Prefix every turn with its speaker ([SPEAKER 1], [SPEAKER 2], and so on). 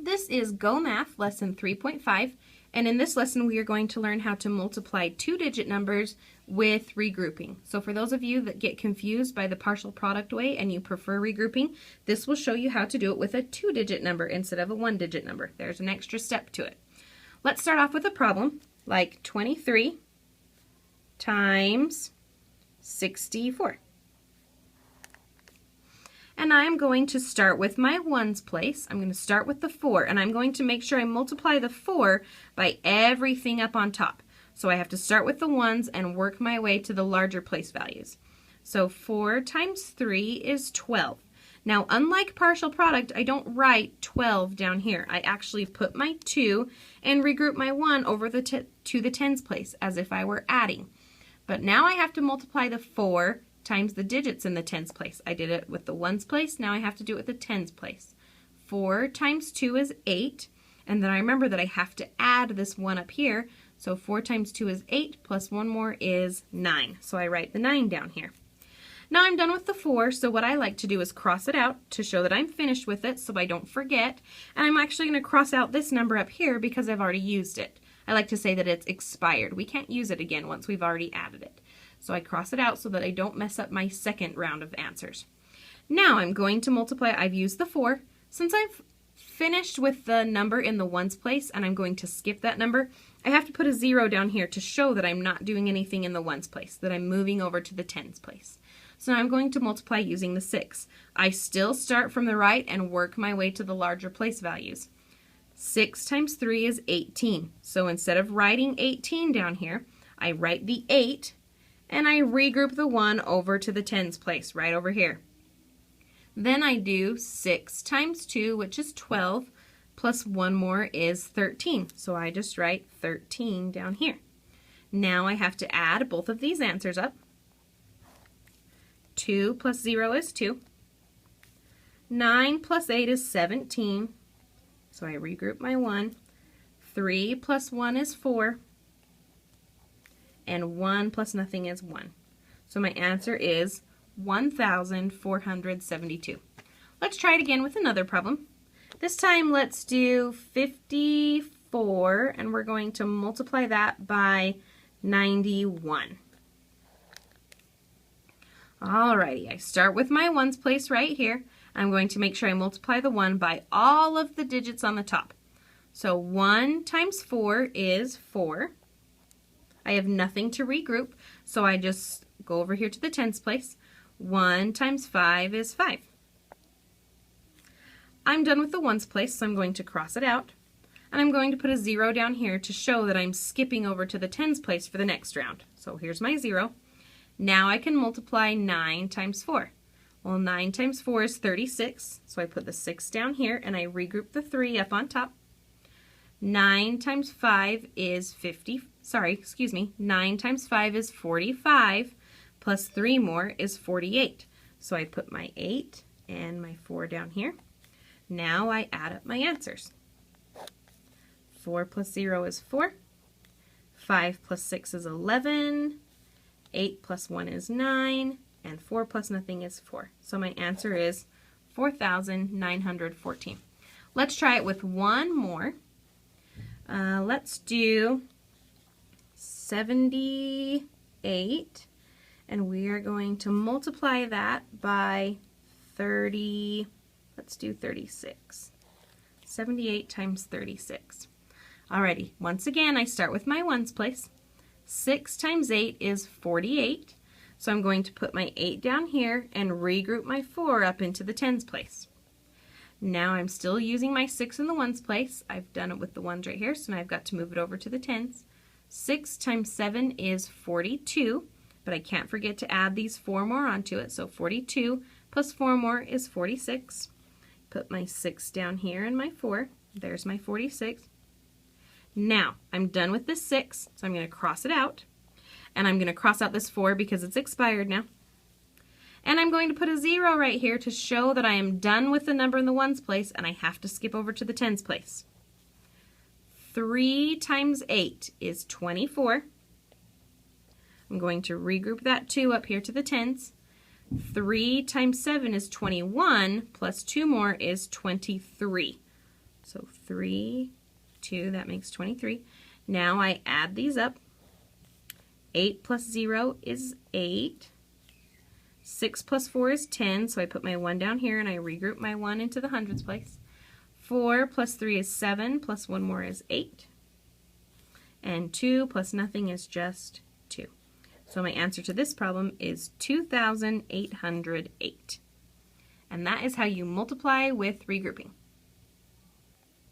[SPEAKER 1] This is GoMath lesson 3.5, and in this lesson we are going to learn how to multiply two-digit numbers with regrouping. So for those of you that get confused by the partial product way and you prefer regrouping, this will show you how to do it with a two-digit number instead of a one-digit number. There's an extra step to it. Let's start off with a problem like 23 times 64. And I'm going to start with my ones place. I'm going to start with the 4, and I'm going to make sure I multiply the 4 by everything up on top. So I have to start with the ones and work my way to the larger place values. So 4 times 3 is 12. Now, unlike partial product, I don't write 12 down here. I actually put my 2 and regroup my 1 over to the tens place as if I were adding. But now I have to multiply the 4 times the digits in the tens place. I did it with the ones place, now I have to do it with the tens place. 4 times 2 is 8, and then I remember that I have to add this 1 up here, so 4 times 2 is 8, plus 1 more is 9. So I write the 9 down here. Now I'm done with the 4, so what I like to do is cross it out to show that I'm finished with it so I don't forget, and I'm actually going to cross out this number up here because I've already used it. I like to say that it's expired. We can't use it again once we've already added it. So I cross it out so that I don't mess up my second round of answers. Now I'm going to multiply. I've used the 4. Since I've finished with the number in the ones place and I'm going to skip that number, I have to put a 0 down here to show that I'm not doing anything in the ones place, that I'm moving over to the tens place. So now I'm going to multiply using the 6. I still start from the right and work my way to the larger place values. 6 times 3 is 18. So instead of writing 18 down here, I write the 8 and I regroup the 1 over to the tens place right over here. Then I do 6 times 2, which is 12, plus 1 more is 13. So I just write 13 down here. Now I have to add both of these answers up. 2 plus 0 is 2. 9 plus 8 is 17. So I regroup my 1. 3 plus 1 is 4. And 1 plus nothing is 1. So my answer is 1,472. Let's try it again with another problem. This time let's do 54, and we're going to multiply that by 91. Alrighty, I start with my ones place right here. I'm going to make sure I multiply the 1 by all of the digits on the top. So 1 times 4 is 4. I have nothing to regroup, so I just go over here to the tens place. 1 times 5 is 5. I'm done with the ones place, so I'm going to cross it out. And I'm going to put a 0 down here to show that I'm skipping over to the tens place for the next round. So here's my 0. Now I can multiply 9 times 4. Well, 9 times 4 is 36, so I put the 6 down here and I regroup the 3 up on top. 9 times 5 is 9 times 5 is 45, plus 3 more is 48. So I put my 8 and my 4 down here. Now I add up my answers. 4 plus 0 is 4. 5 plus 6 is 11. 8 plus 1 is 9. And 4 plus nothing is 4. So my answer is 4,914. Let's try it with one more. Let's do 78, and we are going to multiply that by 30. Let's do 36. 78 times 36. Alrighty, once again I start with my ones place. 6 times 8 is 48. So I'm going to put my 8 down here and regroup my 4 up into the tens place. Now I'm still using my 6 in the ones place. I've done it with the ones right here, so now I've got to move it over to the tens. 6 times 7 is 42, but I can't forget to add these 4 more onto it. So 42 plus 4 more is 46. Put my 6 down here and my 4. There's my 46. Now I'm done with the 6, so I'm going to cross it out. And I'm going to cross out this 4 because it's expired now. And I'm going to put a 0 right here to show that I am done with the number in the ones place and I have to skip over to the tens place. 3 times 8 is 24. I'm going to regroup that 2 up here to the tens. 3 times 7 is 21, plus 2 more is 23. So 3, 2, that makes 23. Now I add these up. 8 plus 0 is 8. 6 plus 4 is 10, so I put my 1 down here and I regroup my 1 into the hundreds place. 4 plus 3 is 7, plus 1 more is 8. And 2 plus nothing is just 2. So my answer to this problem is 2,808. And that is how you multiply with regrouping.